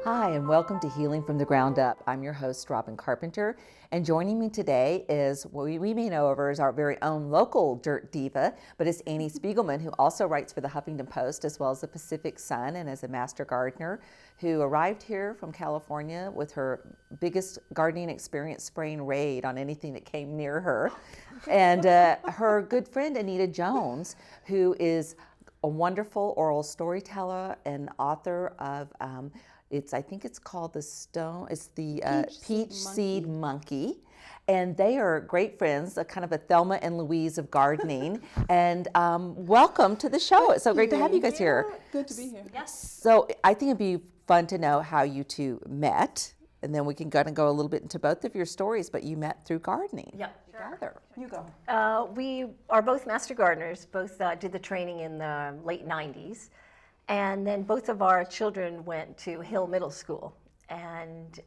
Hi, and welcome to Healing from the Ground Up. I'm your host, Robin Carpenter, and joining me today is what we may know of her as our very own local dirt diva, but it's Annie Spiegelman, who also writes for the Huffington Post as well as the Pacific Sun and as a master gardener, who arrived here from California with her biggest gardening experience, spraying Raid on anything that came near her, and her good friend Anita Jones, who is a wonderful oral storyteller and author of I think it's called the Peach Seed Monkey. And they are great friends, kind of a Thelma and Louise of gardening. And welcome to the show. It's so great to have you guys here. Good to be here. Yes. So I think it'd be fun to know how you two met. And then we can kind of go a little bit into both of your stories, but you met through gardening. Yep. Together. You go. We are both master gardeners, both did the training in the late 90s. And then both of our children went to Hill Middle School. And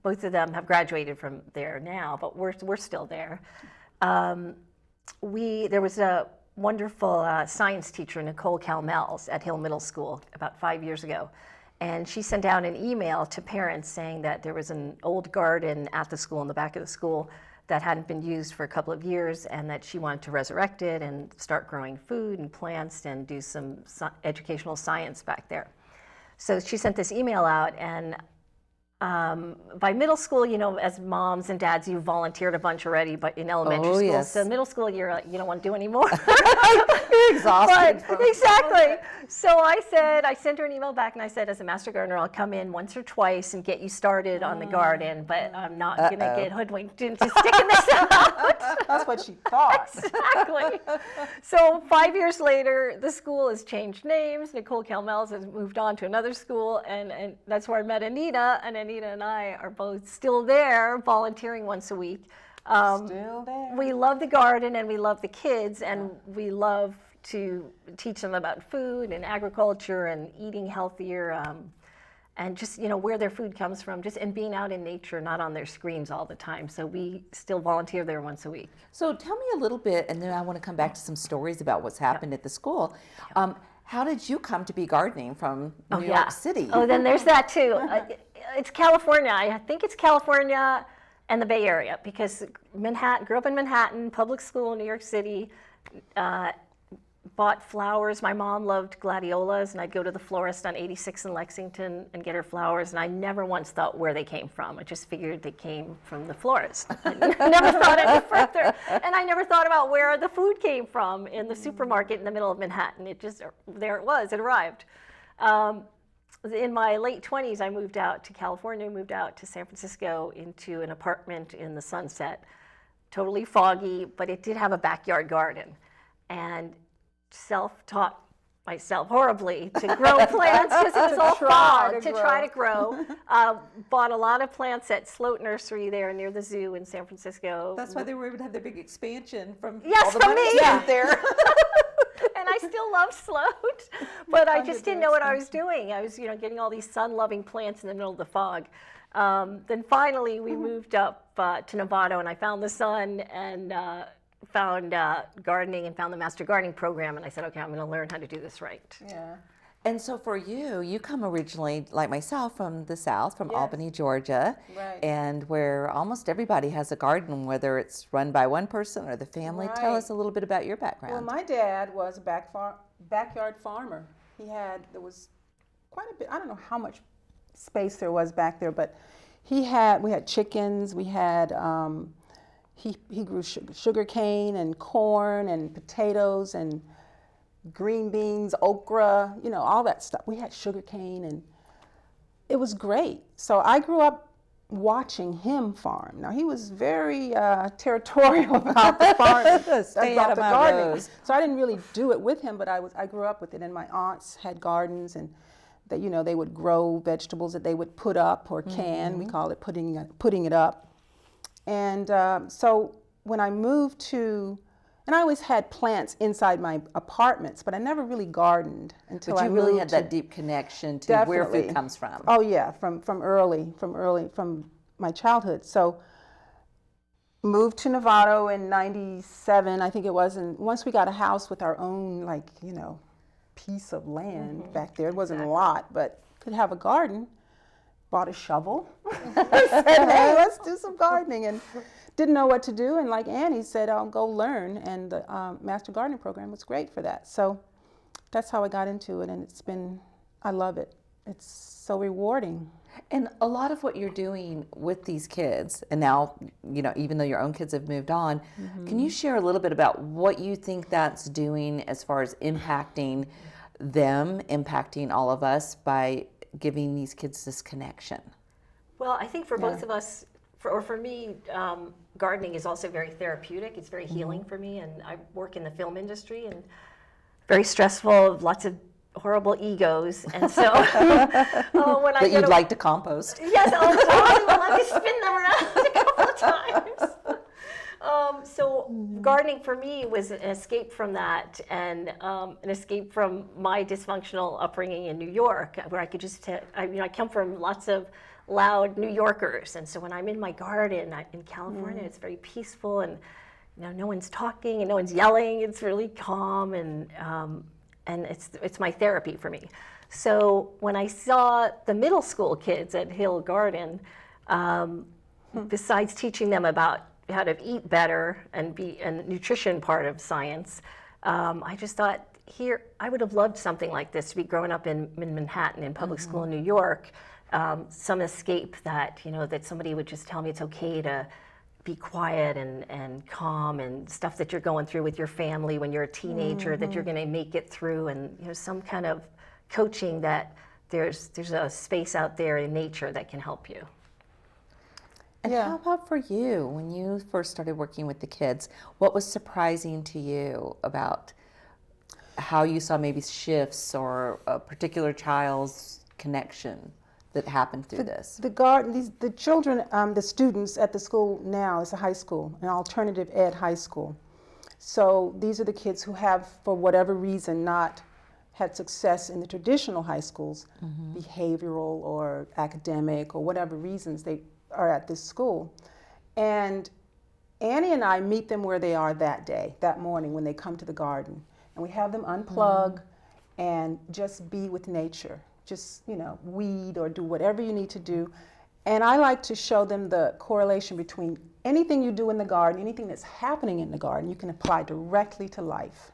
both of them have graduated from there now, but we're still there. There was a wonderful science teacher, Nicole Calmels, at Hill Middle School about 5 years ago. And she sent out an email to parents saying that there was an old garden at the school, in the back of the school, that hadn't been used for a couple of years, and that she wanted to resurrect it and start growing food and plants and do some educational science back there. So she sent this email out, and by middle school, you know, as moms and dads, you volunteered a bunch already, but in elementary school, yes. So middle school, you don't want to do anymore. You're exhausted. But, exactly. So I sent her an email back, and I said, as a master gardener, I'll come in once or twice and get you started on the garden, but I'm not going to get hoodwinked into sticking this out. That's what she thought. Exactly. So 5 years later, the school has changed names. Nicole Calmels has moved on to another school, and that's where I met Anita, and Anita and I are both still there, volunteering once a week. Still there. We love the garden, and we love the kids, and we love to teach them about food and agriculture and eating healthier, and just, you know, where their food comes from, and being out in nature, not on their screens all the time. So we still volunteer there once a week. So tell me a little bit, and then I want to come back to some stories about what's happened at the school. How did you come to be gardening from New York City? Oh, then there's that too. It's California. I think it's California and the Bay Area, because grew up in Manhattan, public school in New York City, bought flowers. My mom loved gladiolas, and I'd go to the florist on 86 in Lexington and get her flowers, and I never once thought where they came from. I just figured they came from the florist. I never thought any further, and I never thought about where the food came from in the supermarket in the middle of Manhattan. There it was, it arrived. In my late 20s, I moved out to California, moved out to San Francisco into an apartment in the Sunset, totally foggy, but it did have a backyard garden. And self-taught myself horribly to grow plants because it was all fog to try to grow. Bought a lot of plants at Sloat Nursery there near the zoo in San Francisco. That's why they were able to have their big expansion from Yes, all the from money me. spent there. And I still love Sloat, but I just didn't know what I was doing. I was, getting all these sun-loving plants in the middle of the fog. Then finally we moved up to Novato, and I found the sun and found gardening and found the Master Gardening program, and I said, okay, I'm going to learn how to do this right. Yeah. And so for you come originally, like myself, from the South, from Yes. Albany, Georgia, Right. and where almost everybody has a garden, whether it's run by one person or the family. Right. Tell us a little bit about your background. Well, my dad was a backyard farmer. There was quite a bit, I don't know how much space there was back there, but we had chickens, we had, he grew sugar cane and corn and potatoes and green beans, okra, all that stuff. We had sugar cane, and it was great. So I grew up watching him farm. Now, he was very territorial about the farming, Stay about out of the my gardening. rows. So I didn't really do it with him, but I grew up with it. And my aunts had gardens, and they would grow vegetables that they would put up or can. Mm-hmm. We call it putting it up. And so when I moved to, and I always had plants inside my apartments, but I never really gardened until But I you moved really had to, that deep connection to where Definitely. food comes from. Oh yeah, from my childhood. So moved to Novato in '97, I think it was, and once we got a house with our own piece of land back there, it wasn't a lot, but could have a garden. bought a shovel. I said, hey, let's do some gardening. And didn't know what to do. And like Annie said, I'll go learn. And the Master Gardening Program was great for that. So that's how I got into it. And I love it. It's so rewarding. And a lot of what you're doing with these kids, and now, even though your own kids have moved on, can you share a little bit about what you think that's doing as far as impacting them, impacting all of us by giving these kids this connection? Well, I think for both of us, for me, gardening is also very therapeutic. It's very healing for me, and I work in the film industry, and very stressful, lots of horrible egos, and so when I that you'd like to compost. Yes, Charlie will let me spin them around a couple of times. So gardening for me was an escape from that, and an escape from my dysfunctional upbringing in New York, where I could just, I come from lots of loud New Yorkers, and so when I'm in my garden in California, it's very peaceful, and no one's talking and no one's yelling. It's really calm, and it's my therapy for me. So when I saw the middle school kids at Hill Garden, besides teaching them about how to eat better and nutrition part of science, I just thought, I would have loved something like this to be growing up in Manhattan in public school in New York. Some escape that somebody would just tell me it's okay to be quiet and calm, and stuff that you're going through with your family when you're a teenager, that you're going to make it through, and some kind of coaching that there's a space out there in nature that can help you. And how about for you, when you first started working with the kids, what was surprising to you about how you saw maybe shifts or a particular child's connection that happened through this? The children, the students at the school now is a high school, an alternative ed high school. So these are the kids who have, for whatever reason, not had success in the traditional high schools, behavioral or academic or whatever reasons they are at this school. And Annie and I meet them where they are that morning when they come to the garden. And we have them unplug and just be with nature. Just, weed or do whatever you need to do. And I like to show them the correlation between anything you do in the garden, anything that's happening in the garden, you can apply directly to life.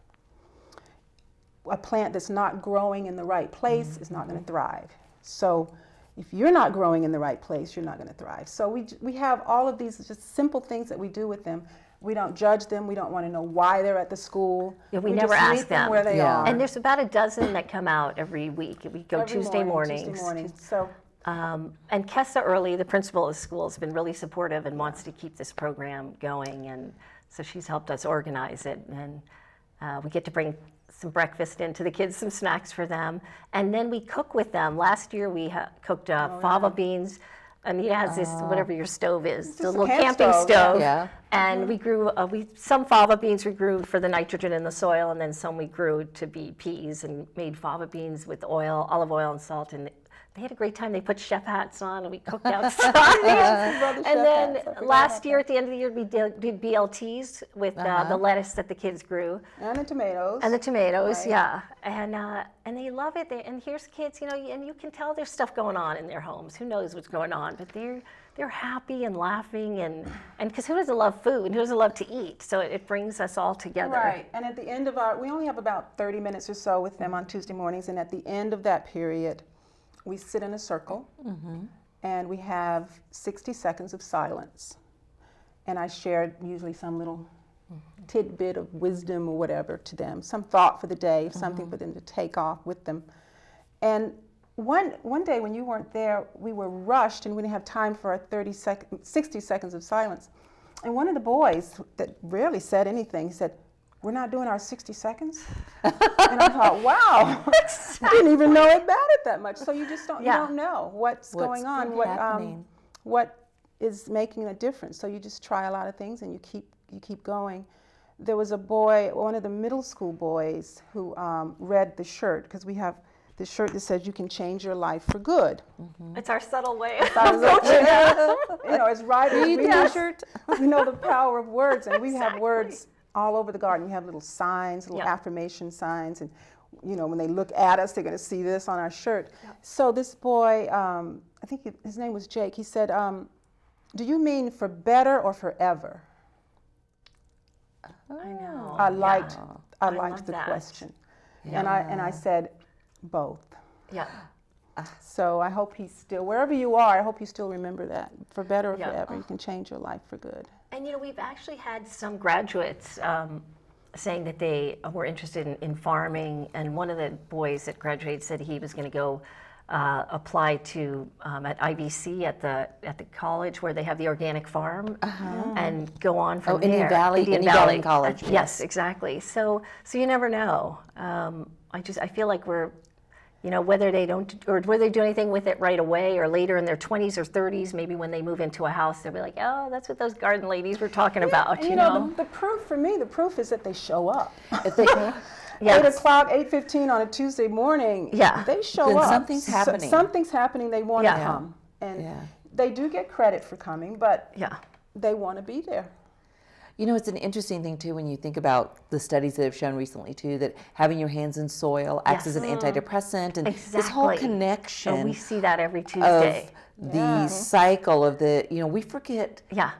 A plant that's not growing in the right place is not going to thrive. So if you're not growing in the right place, you're not going to thrive. So we have all of these just simple things that we do with them. We don't judge them. We don't want to know why they're at the school. Yeah, we never just ask meet them them where they are. And there's about a dozen that come out every week. We go Tuesday mornings. So, and Kessa Early, the principal of the school, has been really supportive and wants to keep this program going. And so she's helped us organize it. And we get to bring some breakfast into the kids, some snacks for them. And then we cook with them. Last year we cooked fava beans. Anita has this, whatever your stove is, the little camping stove. Yeah. And we grew, some fava beans we grew for the nitrogen in the soil, and then some we grew to be peas, and made fava beans with olive oil and salt. And they had a great time. They put chef hats on, and we cooked outside. And then last year, at the end of the year, we did BLTs with the lettuce that the kids grew. and the tomatoes. And the tomatoes, Right. yeah. And they love it. And here's kids, and you can tell there's stuff going on in their homes. Who knows what's going on? But they're happy and laughing, and because who doesn't love food? Who doesn't love to eat? So it brings us all together. Right, and at the end of we only have about 30 minutes or so with them on Tuesday mornings, and at the end of that period, we sit in a circle, and we have 60 seconds of silence. And I shared usually some little tidbit of wisdom or whatever to them, some thought for the day, something for them to take off with them. And one day when you weren't there, we were rushed and we didn't have time for 60 seconds of silence. And one of the boys that rarely said anything said, "We're not doing our 60 seconds?" And I thought, wow, I didn't even know it mattered that much. So you just don't, you don't know what's going on, what is making a difference. So you just try a lot of things and you keep going. There was a boy, one of the middle school boys, who read the shirt, because we have the shirt that says you can change your life for good. It's our subtle way. It's right. Read the shirt. You know the power of words, and we have words all over the garden. We have little signs, little affirmation signs, and you know, when they look at us, they're going to see this on our shirt. So this boy, I think his name was Jake, he said, do you mean for better or forever? I know. I liked love the that. question. And I said, both. Yeah. So I hope he's still, wherever you are, I hope you still remember that. For better or Yeah. forever, you can change your life for good. And you know, we've actually had some graduates saying that they were interested in farming, and one of the boys that graduated said he was going to go apply to at IBC at the college where they have the organic farm, and go on from there. Indian Valley College. Yes, exactly. So you never know. I feel like we're, you know, whether they do anything with it right away or later in their 20s or 30s, maybe when they move into a house, they'll be like, oh, that's what those garden ladies were talking about. And, you know, the proof for me, the proof is that they show up. If they, 8 o'clock, 8:15 on a Tuesday morning, they show Then up. something's happening. Something's happening, they want to Yeah. come. And they do get credit for coming, but they want to be there. You know, it's an interesting thing too when you think about the studies that have shown recently too that having your hands in soil acts as an antidepressant, and this whole connection. And we see that every Tuesday. Of the cycle of the, you know, we forget. Yeah.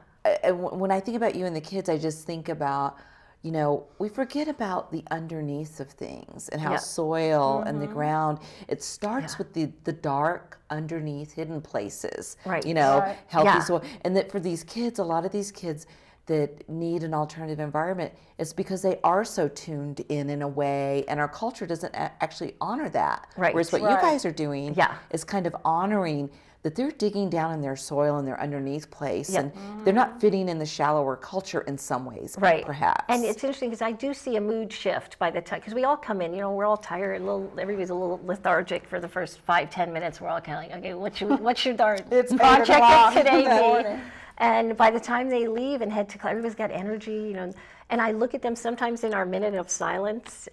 When I think about you and the kids, I just think about, you know, we forget about the underneath of things and how soil and the ground, it starts with the dark underneath hidden places, Right. you know, healthy Yeah. soil. And that for these kids, a lot of these kids that need an alternative environment, it's because they are so tuned in a way, and our culture doesn't actually honor that. Right. Whereas what you guys are doing Yeah. is kind of honoring that they're digging down in their soil and their underneath place, and they're not fitting in the shallower culture in some ways, perhaps. And it's interesting because I do see a mood shift by the time, because we all come in, you know, we're all tired, everybody's a little lethargic for the first 5-10 minutes. We're all kind of like, okay, what's your darn project today be? And by the time they leave and head to class, everybody's got energy, you know. And I look at them sometimes in our minute of silence,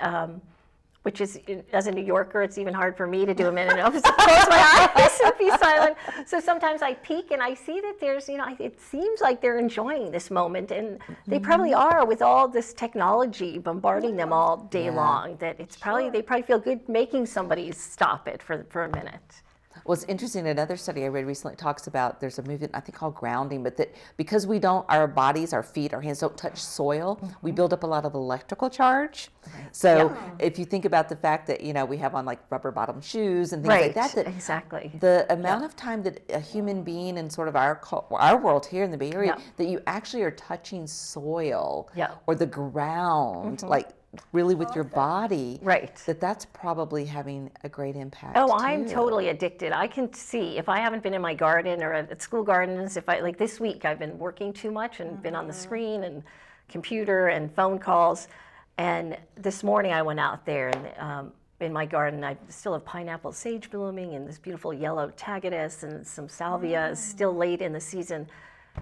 which is, as a New Yorker, it's even hard for me to do a minute of close my eyes and be silent. So sometimes I peek and I see that there's, you know, it seems like they're enjoying this moment, and they probably are with all this technology bombarding them all day long. That it's probably they probably feel good making somebody stop it for a minute. Well, it's interesting. Another study I read recently talks about there's a movement I think called grounding, but that because we don't, our bodies, our feet, our hands don't touch soil, we build up a lot of electrical charge. So if you think about the fact that, you know, we have on like rubber bottom shoes and things like that, that exactly. the amount of time that a human being in sort of our world here in the Bay Area, that you actually are touching soil or the ground, like really with your body, that's probably having a great impact. Oh, I'm totally addicted. I can see if I haven't been in my garden or at school gardens, if I, like this week, I've been working too much and been on the screen and computer and phone calls. And this morning I went out there and in my garden, I still have pineapple sage blooming and this beautiful yellow tagetes and some salvia still late in the season.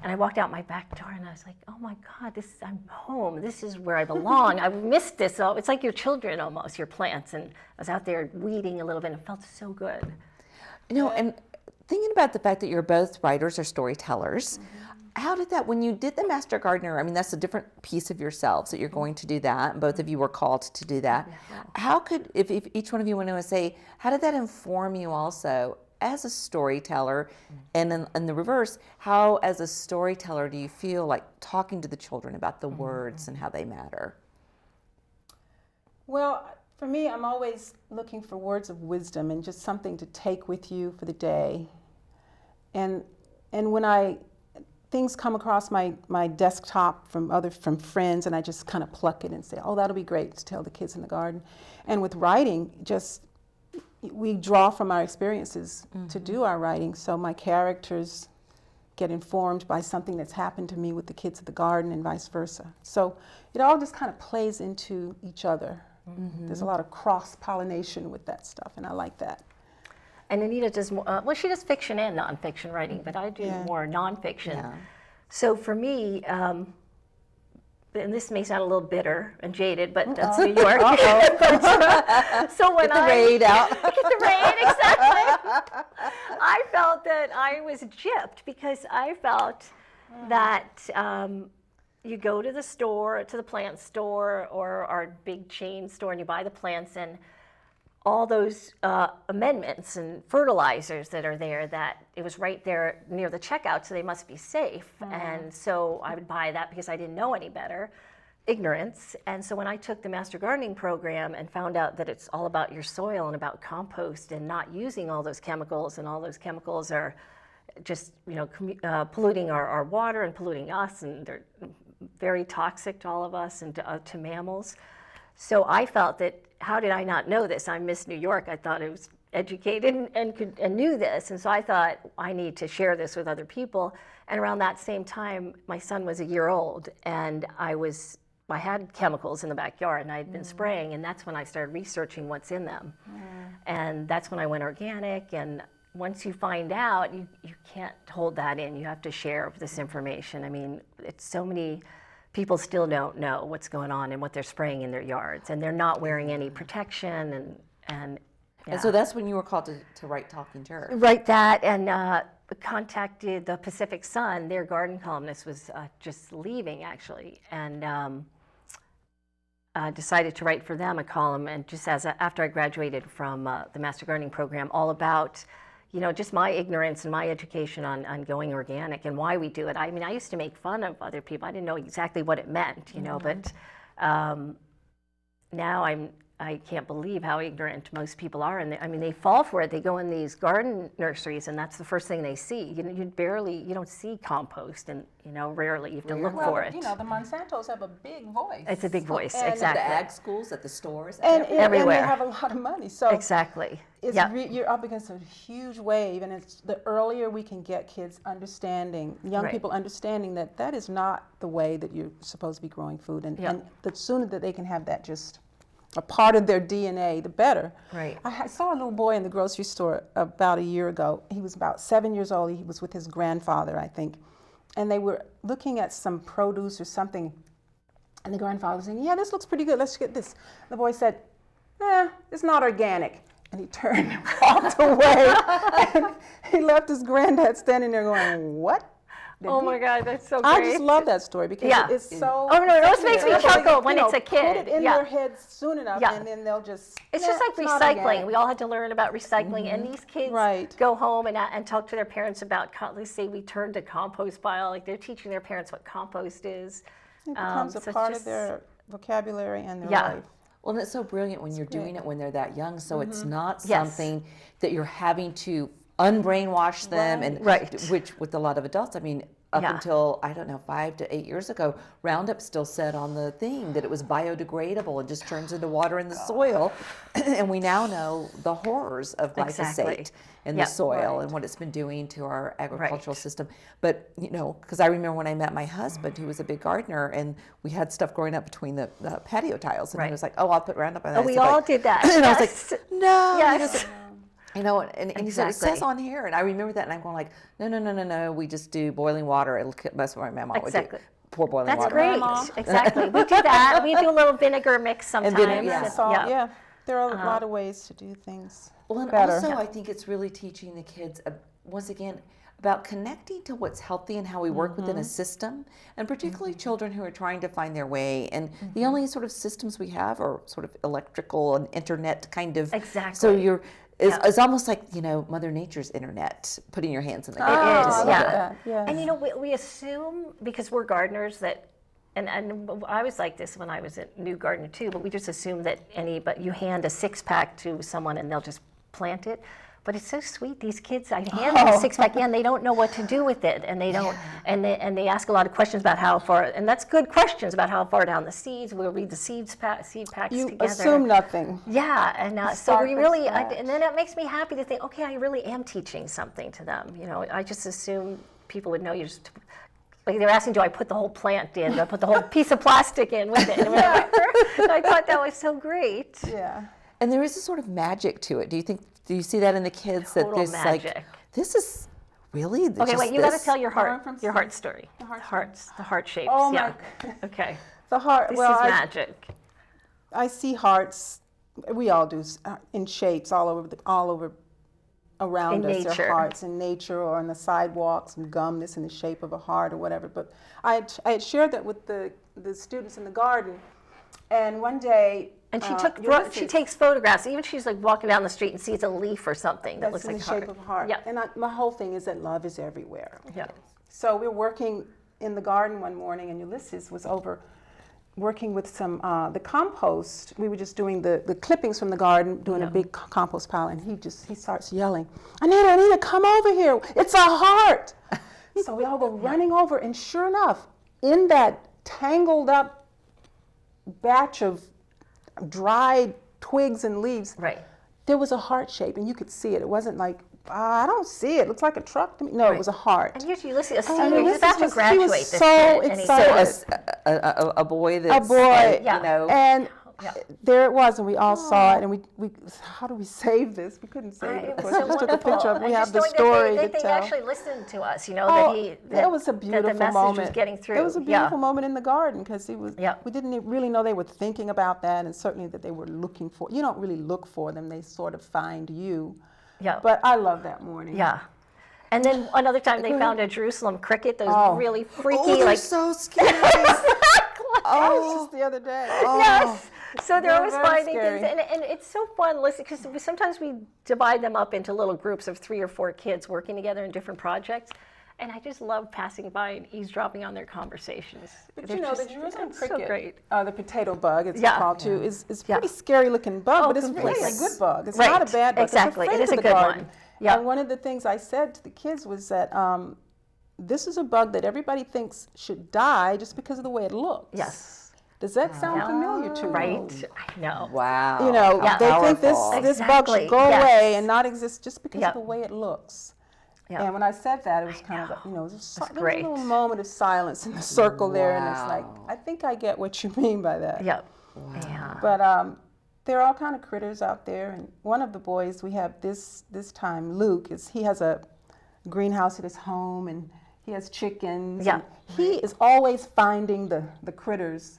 And I walked out my back door and I was like, oh my God, I'm home. This is where I belong. I've missed this. It's like your children almost, your plants. And I was out there weeding a little bit and it felt so good. You know, and thinking about the fact that you're both writers or storytellers, how did that, when you did the Master Gardener, I mean, that's a different piece of yourselves that you're going to do that, and both of you were called to do that. How could, if each one of you want to say, how did that inform you also as a storyteller, and in the reverse, how as a storyteller do you feel like talking to the children about the words and how they matter? Well, for me, I'm always looking for words of wisdom and just something to take with you for the day. And when things come across my desktop from friends, and I just kind of pluck it and say, oh, that'll be great to tell the kids in the garden. And with writing, we draw from our experiences to do our writing, so my characters get informed by something that's happened to me with the kids at the garden and vice versa. So it all just kind of plays into each other. There's a lot of cross-pollination with that stuff, and I like that. And Anita does more, she does fiction and nonfiction writing, but I do more nonfiction. So for me, and this may sound a little bitter and jaded, but that's New York. So when get the raid out. Get the raid, exactly. I felt that I was gypped because I felt that you go to the store, to the plant store or our big chain store, and you buy the plants, and all those amendments and fertilizers that are there, that it was right there near the checkout, so they must be safe. And so I would buy that because I didn't know any better, ignorance. And so when I took the Master Gardening program and found out that it's all about your soil and about compost and not using all those chemicals, and all those chemicals are just, polluting our water and polluting us, and they're very toxic to all of us and to mammals. So I felt that, how did I not know this? I'm Miss New York. I thought I was educated and knew this. And so I thought, I need to share this with other people. And around that same time, my son was a year old, and I had chemicals in the backyard, and I had been spraying, and that's when I started researching what's in them. And that's when I went organic. And once you find out, you can't hold that in. You have to share this information. I mean, it's so many people still don't know what's going on and what they're spraying in their yards, and they're not wearing any protection. And so that's when you were called to write Talking Dirt. Write that, and contacted the Pacific Sun. Their garden columnist was just leaving, actually, and decided to write for them a column. And just after I graduated from the Master Gardening program, all about just my ignorance and my education on going organic and why we do it. I mean, I used to make fun of other people. I didn't know exactly what it meant, but now I can't believe how ignorant most people are. And they fall for it. They go in these garden nurseries, and that's the first thing they see. You don't see compost, and rarely. You have to look for it. The Monsantos have a big voice. It's a big voice, And exactly. At the ag schools, at the stores, And everywhere. they have a lot of money. So Exactly. you're up against a huge wave, and it's the earlier we can get kids understanding, young Right. people understanding that is not the way that you're supposed to be growing food, and the sooner that they can have that just a part of their DNA, the better. Right. I saw a little boy in the grocery store about a year ago. He was about 7 years old. He was with his grandfather, I think, and they were looking at some produce or something, and the grandfather was saying, "Yeah, this looks pretty good. Let's get this." The boy said, "It's not organic." And he turned and walked away. And he left his granddad standing there going, "What?" Oh my God, that's so great. I just love that story because it's so. Oh no, it always makes me chuckle when it's a Put kid. it in their heads soon enough, and then they'll just. It's just like not recycling. organic." We all had to learn about recycling, and these kids Right. go home and talk to their parents about. Let's say we turn to compost pile. Like, they're teaching their parents what compost is. It becomes a so it's part just- of their vocabulary and their life. Well, and it's so brilliant when you're doing it when they're that young, so it's not Yes. something that you're having to unbrainwash them, and which with a lot of adults, up until, I don't know, 5 to 8 years ago, Roundup still said on the thing that it was biodegradable and just turns into water in the soil. And we now know the horrors of glyphosate in the soil and what it's been doing to our agricultural system. But, because I remember when I met my husband, who was a big gardener, and we had stuff growing up between the patio tiles, and he was like, "Oh, I'll put Roundup on that." Oh, we all did that. And I was like, "No." Yes. And he said, "It says on here," and I remember that, and I'm going like, no, we just do boiling water. That's what my mom would do. Pour boiling water. That's great. Exactly. We do that. We do a little vinegar mix sometimes. There are a lot of ways to do things. Well, and better. also I think it's really teaching the kids, once again, about connecting to what's healthy and how we work within a system, and particularly children who are trying to find their way. And the only sort of systems we have are sort of electrical and internet kind of. Exactly. So it's almost like, Mother Nature's internet, putting your hands in the Yeah. And we assume, because we're gardeners, that, and I was like this when I was a new gardener too, but we just assume that you hand a 6-pack to someone and they'll just plant it. But it's so sweet. These kids, I hand them a 6-pack, and they don't know what to do with it, and they don't, and they ask a lot of questions about how far, and that's good questions about how far down the seeds. We'll read the seed packs together. You assume nothing. Yeah, and so we really, and then it makes me happy to think, okay, I really am teaching something to them. I just assume people would know you just. Like, they're asking, do I put the whole plant in? Do I put the whole piece of plastic in with it? And I thought that was so great. Yeah. And there is a sort of magic to it. Do you see that in the kids? Total that there's magic. Like, this is really Okay, wait, you got to tell your heart story. The heart shapes. Oh yeah. my. Okay. The heart. This well, is magic. I see hearts. We all do in shapes all over around In us. nature. There are hearts in nature or on the sidewalks, and gum that's in the shape of a heart or whatever. But I had shared that with the students in the garden, And one day, And she Ulysses, takes photographs. Even she's like walking down the street and sees a leaf or something that that's looks in like the shape of a heart. Yeah. And my whole thing is that love is everywhere. Yeah. So we were working in the garden one morning, and Ulysses was over working with some the compost. We were just doing the clippings from the garden, doing a big compost pile, and he starts yelling, Anita, come over here. It's a heart. So we all go running over, and sure enough, in that tangled up batch of dried twigs and leaves, Right. there was a heart shape, and you could see it. It wasn't like, I don't see it. It looks like a truck to me. No, it was a heart. And usually Ulysses, a And senior, he's about to Ulysses graduate he was this so year, and he's excited. So a boy that's boy, like, yeah. you know, And Yeah. there it was, and we all saw it, and we how do we save this? We couldn't save it, It of was course. so We just took a wonderful. picture of it. We And have just the knowing story that to they tell. actually listened to us, you know, Oh, that it was a beautiful that the message moment. was getting through. It was a beautiful moment in the garden, because Yeah. we didn't really know they were thinking about that, and certainly that they were looking for. You don't really look for them; they sort of find you. Yeah. But I love that morning. Yeah. And then another time they found a Jerusalem cricket, those Oh. really oh, freaky, they're like. so scary. That was just the other day. Yes. So they're They're always very finding scary. things, and it's so fun listening, because sometimes we divide them up into little groups of 3 or 4 kids working together in different projects, and I just love passing by and eavesdropping on their conversations. But They're you know, just- the Jerusalem it's so cricket, great. the potato bug, it's Yeah. called too, is Yeah. pretty scary looking bug, Oh, but it's really a completely. good bug. It's Right. not a bad bug. Exactly. It's a It is friend a of the good garden. one. Yeah. And one of the things I said to the kids was that this is a bug that everybody thinks should die just because of the way it looks. Yes. Does that sound familiar to you? Right. I know. Wow. You know, Yeah. they think this Powerful. this bug Exactly. should go Yes. away and not exist just because Yep. of the way it looks. Yep. And when I said that, it was kind of, you know, there was a great. little moment of silence in the circle there, and it's like, Wow. I think I get what you mean by that. Yep. Yeah. But there are all kind of critters out there, and one of the boys we have this time, Luke, he has a greenhouse at his home, and he has chickens. Yeah. And he is always finding the critters,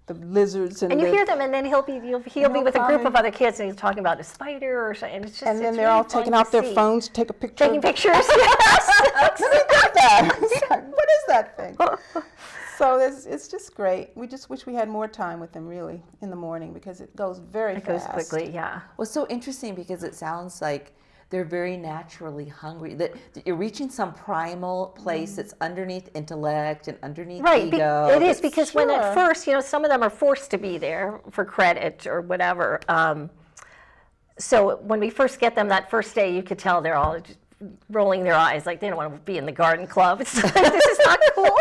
the lizards, And you hear them, and then he'll be with a group of other kids, and he's talking about a spider or something. And it's just and then it's they're really all fun taking to out their see. phones to take a picture. taking pictures. Yes. It's like, what is that thing? So it's just great. We just wish we had more time with them, really, in the morning, because it goes very It goes fast. quickly. Yeah. Well, it's so interesting because it sounds like they're very naturally hungry. That you're reaching some primal place that's underneath intellect and underneath Right, ego. it is, that's- because when at Sure. first, you know, some of them are forced to be there for credit or whatever. So when we first get them that first day, you could tell they're all just rolling their eyes, like they don't want to be in the garden club. It's like, this is not cool.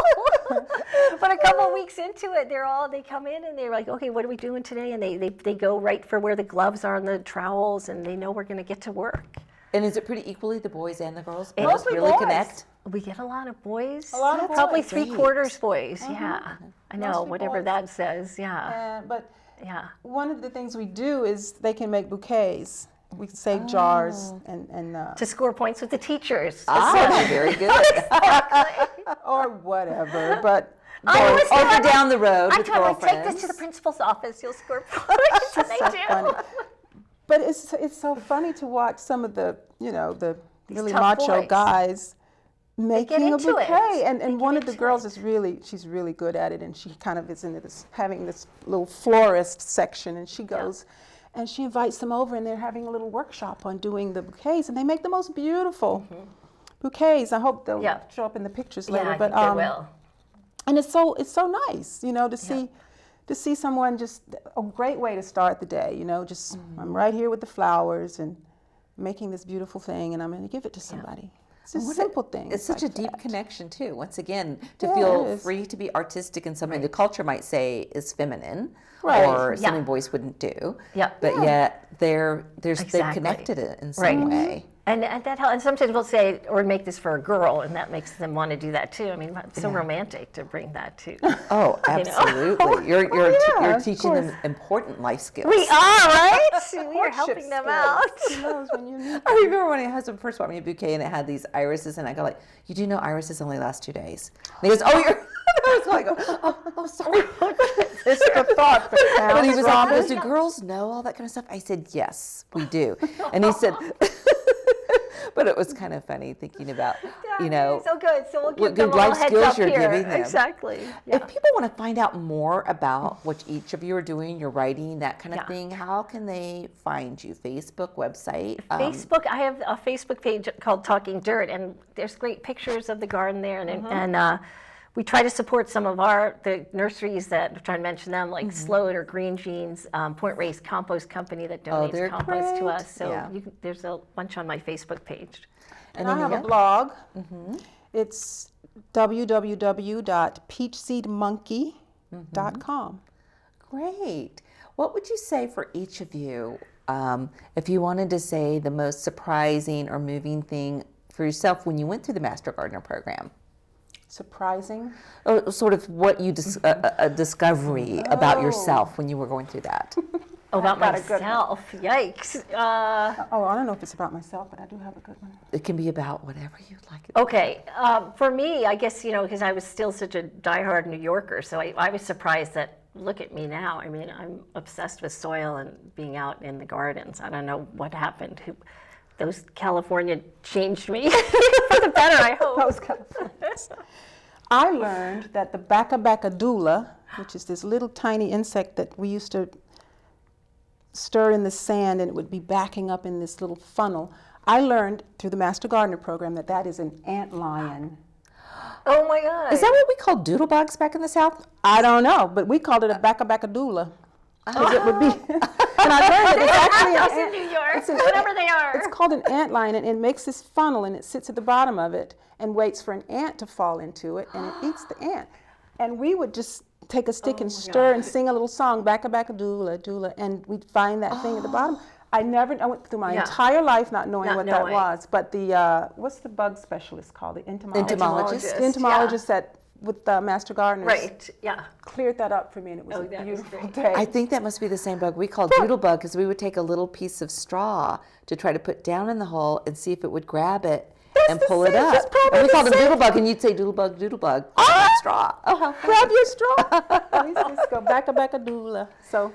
But a couple weeks into it, they come in and they're like, okay, what are we doing today? And they go right for where the gloves are and the trowels, and they know we're going to get to work. And is it pretty equally the boys and the girls? It's Both mostly really boys. connect? We get a lot of boys. A lot of Probably boys. 3/4 boys. Yeah, I know, Mostly whatever boys. that says. Yeah, But yeah. one of the things we do is they can make bouquets. We can save jars and To score points with the teachers. Ah, very good. or whatever. But I always Or tell if you're them, down the road I with tell them, take girlfriends. this to the principal's office. You'll score points. And they so do. funny. But it's so funny to watch some of the the really tough macho boys. guys making a into it. bouquet. And They one get of the into girls it. she's really good at it, and she kind of is into this, having this little florist section, and she goes and she invites them over, and they're having a little workshop on doing the bouquets, and they make the most beautiful bouquets. I hope they'll Yeah. show up in the pictures Yeah, later. I but think they will. and it's so nice, to see someone, just a great way to start the day, just I'm right here with the flowers and making this beautiful thing, and I'm going to give it to somebody. It's just simple things. It's such a like deep that. connection too. Once again, to Yeah, feel it is. free to be artistic in something the culture might say is feminine, Right. or Yeah. something boys wouldn't do. Yeah. But yet they've Exactly. connected it in some Right. way. And that helps. And sometimes we'll say, or make this for a girl, and that makes them want to do that too. I mean, it's so romantic to bring that to. Oh, You know? absolutely. You're yeah, you're of teaching them course. important life skills. We are, right? We are Courtship helping them skills. out. Who knows when you meet I remember when my husband first bought me a bouquet and it had these irises, and I go like, "You do know irises only last 2 days?" And he goes, "Oh, you're." I was like, "Oh, sorry." It's the thought that counts. But he was like, he goes, Robin. "Do girls know all that kind of stuff?" I said, "Yes, we do." And he said, But it was kind of funny thinking about, So good. So we'll give what them good a little life heads skills up you're here. giving them. Exactly. Yeah. If people want to find out more about what each of you are doing, your writing, that kind of Yeah. thing, how can they find you? Facebook, website? Facebook, I have a Facebook page called Talking Dirt, and there's great pictures of the garden there, and we try to support some of the nurseries that I'm trying to mention them, like Sloat or Green Jeans, Point Reyes Compost Company that donates they're compost to great. us. So Yeah. there's a bunch on my Facebook page. And I have a blog. It's www.peachseedmonkey.com. Great. What would you say for each of you, if you wanted to say the most surprising or moving thing for yourself when you went through the Master Gardener program? Surprising. Or sort of what you a discovery about yourself when you were going through that. Oh, about got a good one. myself. Yikes. I don't know if it's about myself, but I do have a good one. It can be about whatever you'd like it. Okay, for me, I guess, because I was still such a diehard New Yorker, so I was surprised that, look at me now. I mean, I'm obsessed with soil and being out in the gardens. I don't know what happened. Those California changed me for the better, I hope. Those Californians. I learned that the bacabacadula, which is this little tiny insect that we used to stir in the sand and it would be backing up in this little funnel. I learned through the Master Gardener program that is an antlion. Oh my God. Is that what we called doodlebugs back in the South? I don't know, but we called it a bacabacadula. Because it would be, and I learned that it's actually Us in New York, whatever they are. It's called an antlion, and it makes this funnel, and it sits at the bottom of it and waits for an ant to fall into it, and it eats the ant. And we would just take a stick and stir and sing a little song, bacabacadula, dula, and we'd find that thing at the bottom. I went through my entire life not knowing what that was, but the, what's the bug specialist called? The Entomologist. The entomologist with the Master Gardeners. Right, yeah. Cleared that up for me, and it was a that was beautiful great. day. I think that must be the same bug we called doodlebug, because we would take a little piece of straw to try to put down in the hole and see if it would grab it and pull it up. And we called him doodlebug, and you'd say doodlebug, doodlebug. Straw. Oh, how funny. Grab your straw. Let's go bacabacadula. So,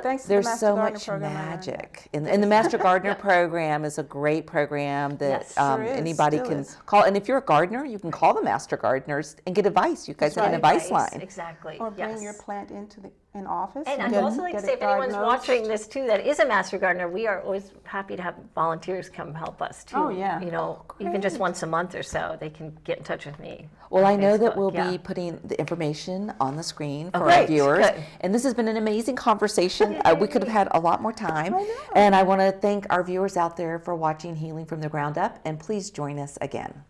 thanks to the There's Master so Gardener much program, I learned that. magic. And the Master Gardener program is a great program that Yes, sure is, anybody still can is. call. And if you're a gardener, you can call the Master Gardeners and get advice. You guys have an advice line. Exactly. Or bring yes. your plant into an office. And I'd get- also like to get say, it if anyone's diagnosed. watching this too that is a Master Gardener, we are always happy to have volunteers come help us too. Oh, yeah. Even just once a month or so, they can get in touch with me. Well, on I know that Facebook, we'll yeah. be putting the information on the screen for our Great, viewers. good. And this has been an amazing conversation. We could have had a lot more time. And I want to thank our viewers out there for watching Healing from the Ground Up. And please join us again.